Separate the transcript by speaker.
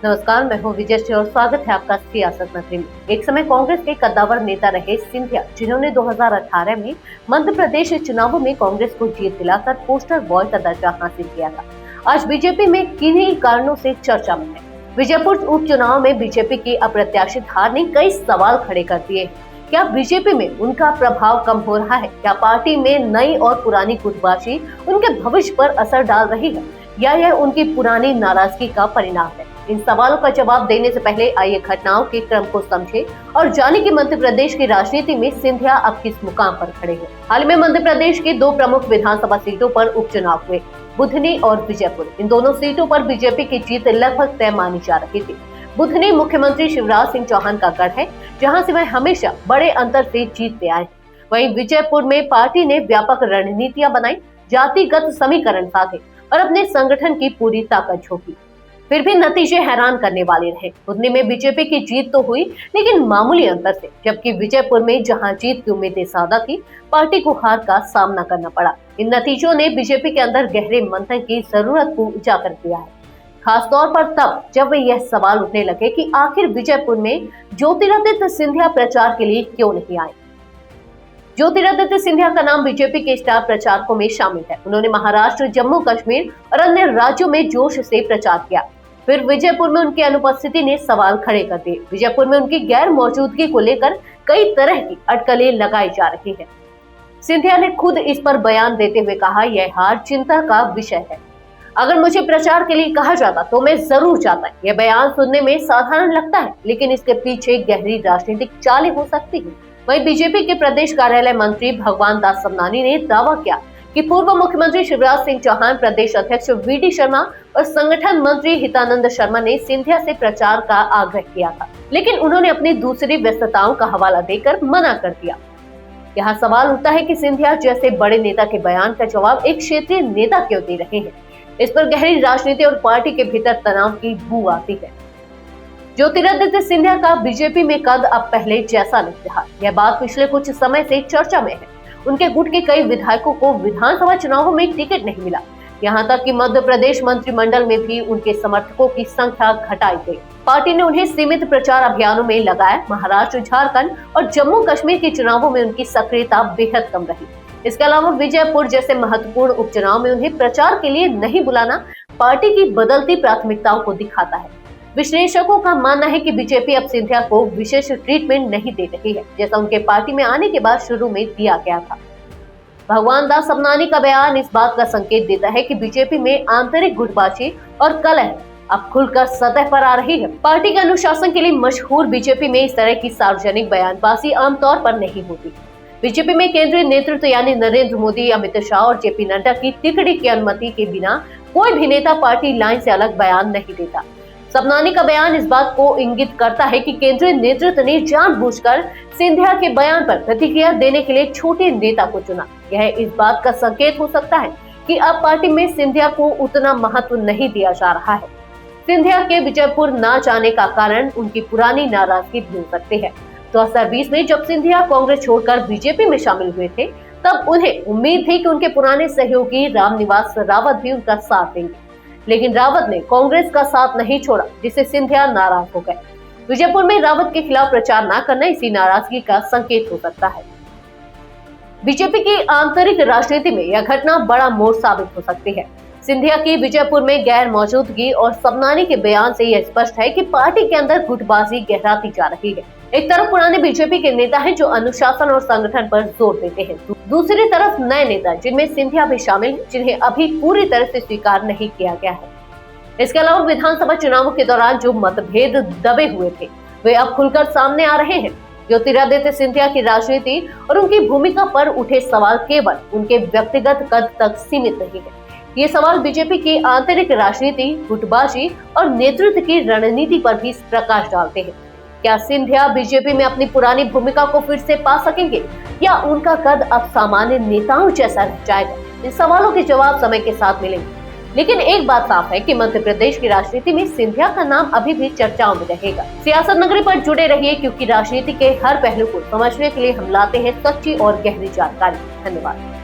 Speaker 1: नमस्कार, मैं हूँ विजय श्री और स्वागत है आपका सियासत नगरी में। एक समय कांग्रेस के कद्दावर नेता रहे सिंधिया, जिन्होंने 2018 में मध्य प्रदेश चुनावों में कांग्रेस को जीत दिलाकर पोस्टर बॉय का दर्जा हासिल किया था, आज बीजेपी में किन्हीं कारणों से चर्चा में है। विजयपुर उपचुनाव में बीजेपी की अप्रत्याशित हार ने कई सवाल खड़े कर दिए। क्या बीजेपी में उनका प्रभाव कम हो रहा है? क्या पार्टी में नई और पुरानी गुटबाजी उनके भविष्य पर असर डाल रही है, या यह उनकी पुरानी नाराजगी का परिणाम है? इन सवालों का जवाब देने से पहले आइए घटनाओं के क्रम को समझे और जाने कि मध्य प्रदेश की राजनीति में सिंधिया अब किस मुकाम पर खड़े हैं। हाल में मध्य प्रदेश की दो प्रमुख विधानसभा सीटों पर उपचुनाव हुए, बुधनी और विजयपुर। इन दोनों सीटों पर बीजेपी की जीत लगभग तय मानी जा रही थी। बुधनी मुख्यमंत्री शिवराज सिंह चौहान का गढ़ है, जहां से वह हमेशा बड़े अंतर से जीतते आए हैं। वहीं विजयपुर में पार्टी ने व्यापक रणनीतियां बनाई, जातिगत समीकरण साधे और अपने संगठन की पूरी ताकत झोंकी। फिर भी नतीजे हैरान करने वाले रहे। बुधनी में बीजेपी की जीत तो हुई, लेकिन मामूली अंतर से, जबकि विजयपुर में जहां जीत की उम्मीदें ज्यादा थी, पार्टी को हार का सामना करना पड़ा। इन नतीजों ने बीजेपी के अंदर गहरे मंथन की जरूरत को उजागर किया है, खास तौर पर तब जब वे यह सवाल उठने लगे कि आखिर विजयपुर में ज्योतिरादित्य सिंधिया प्रचार के लिए क्यों नहीं आए। ज्योतिरादित्य सिंधिया का नाम बीजेपी के स्टार प्रचारकों में शामिल है। उन्होंने महाराष्ट्र, जम्मू कश्मीर और अन्य राज्यों में जोश से प्रचार किया। फिर विजयपुर में उनकी अनुपस्थिति ने सवाल खड़े कर दिए। विजयपुर में उनकी गैर मौजूदगी को लेकर कई तरह की अटकलें लगाई जा रही है। सिंधिया ने खुद इस पर बयान देते हुए कहा, यह हार चिंता का विषय है। अगर मुझे प्रचार के लिए कहा जाता तो मैं जरूर जाता। यह बयान सुनने में साधारण लगता है, लेकिन इसके पीछे गहरी राजनीतिक चालें हो सकती है। वहीं बीजेपी के प्रदेश कार्यालय मंत्री भगवान दास सबनानी ने दावा किया कि पूर्व मुख्यमंत्री शिवराज सिंह चौहान, प्रदेश अध्यक्ष वीडी शर्मा और संगठन मंत्री हितानंद शर्मा ने सिंधिया से प्रचार का आग्रह किया था, लेकिन उन्होंने अपनी दूसरी व्यस्तताओं का हवाला देकर मना कर दिया। यहाँ सवाल उठता है कि सिंधिया जैसे बड़े नेता के बयान का जवाब एक क्षेत्रीय नेता क्यों दे रहे हैं। इस पर गहरी राजनीति और पार्टी के भीतर तनाव की बू आती है। ज्योतिरादित्य सिंधिया का बीजेपी में कद अब पहले जैसा नहीं रहा। यह बात पिछले कुछ समय से चर्चा में है। उनके गुट के कई विधायकों को विधानसभा चुनावों में टिकट नहीं मिला। यहाँ तक कि मध्य प्रदेश मंत्रिमंडल में भी उनके समर्थकों की संख्या घटाई गई। पार्टी ने उन्हें सीमित प्रचार अभियानों में लगाया। महाराष्ट्र, झारखंड और जम्मू कश्मीर के चुनावों में उनकी सक्रियता बेहद कम रही। इसके अलावा विजयपुर जैसे महत्वपूर्ण उपचुनाव में उन्हें प्रचार के लिए नहीं बुलाना पार्टी की बदलती प्राथमिकताओं को दिखाता है। विश्लेषकों का मानना है कि बीजेपी अब सिंधिया को विशेष ट्रीटमेंट नहीं दे रही है, जैसा उनके पार्टी में आने के बाद शुरू में दिया गया था। भगवान दास सबनानी का बयान इस बात का संकेत देता है कि बीजेपी में आंतरिक गुटबाजी और कलह अब खुलकर सतह पर आ रही है। पार्टी के अनुशासन के लिए मशहूर बीजेपी में इस तरह की सार्वजनिक बयानबाजी आमतौर पर नहीं होती। बीजेपी में केंद्रीय नेतृत्व यानी नरेंद्र मोदी, अमित शाह और जेपी नड्डा की टिकड़ी की अनुमति के बिना कोई भी नेता पार्टी लाइन से अलग बयान नहीं देता। सबनानी का बयान इस बात को इंगित करता है कि केंद्रीय नेतृत्व ने जानबूझकर सिंधिया के बयान पर प्रतिक्रिया देने के लिए छोटे नेता को चुना। यह इस बात का संकेत हो सकता है कि अब पार्टी में सिंधिया को उतना महत्व नहीं दिया जा रहा है। सिंधिया के विजयपुर न जाने का कारण उनकी पुरानी नाराजगी भी हो सकती है। 2020 में जब सिंधिया कांग्रेस छोड़कर बीजेपी में शामिल हुए थे, तब उन्हें उम्मीद थी कि उनके पुराने सहयोगी रामनिवास रावत भी उनका साथ देंगे, लेकिन रावत ने कांग्रेस का साथ नहीं छोड़ा, जिससे सिंधिया नाराज हो गए। विजयपुर में रावत के खिलाफ प्रचार न करना इसी नाराजगी का संकेत हो सकता है। बीजेपी की आंतरिक राजनीति में यह घटना बड़ा मोड़ साबित हो सकती है। सिंधिया की विजयपुर में गैर मौजूदगी और सबनानी के बयान से यह स्पष्ट है कि पार्टी के अंदर गुटबाजी गहराती जा रही है। एक तरफ पुराने बीजेपी के नेता हैं जो अनुशासन और संगठन पर जोर देते हैं, दूसरी तरफ नए नेता जिनमें सिंधिया भी शामिल हैं, जिन्हें अभी पूरी तरह से स्वीकार नहीं किया गया है। इसके अलावा विधानसभा चुनावों के दौरान जो मतभेद दबे हुए थे, वे अब खुलकर सामने आ रहे हैं। ज्योतिरादित्य सिंधिया की राजनीति और उनकी भूमिका पर उठे सवाल केवल उनके व्यक्तिगत कद तक सीमित नहीं है। ये सवाल बीजेपी की आंतरिक राजनीति, गुटबाजी और नेतृत्व की रणनीति पर भी प्रकाश डालते हैं। क्या सिंधिया बीजेपी में अपनी पुरानी भूमिका को फिर से पा सकेंगे, या उनका कद अब सामान्य नेताओं जैसा रह जाएगा? इन सवालों के जवाब समय के साथ मिलेंगे, लेकिन एक बात साफ है कि मध्य प्रदेश की राजनीति में सिंधिया का नाम अभी भी चर्चाओं में रहेगा। सियासत नगरी पर जुड़े रहिए, क्योंकि राजनीति के हर पहलू को समझने के लिए हम लाते हैं सच्ची और गहरी जानकारी। धन्यवाद।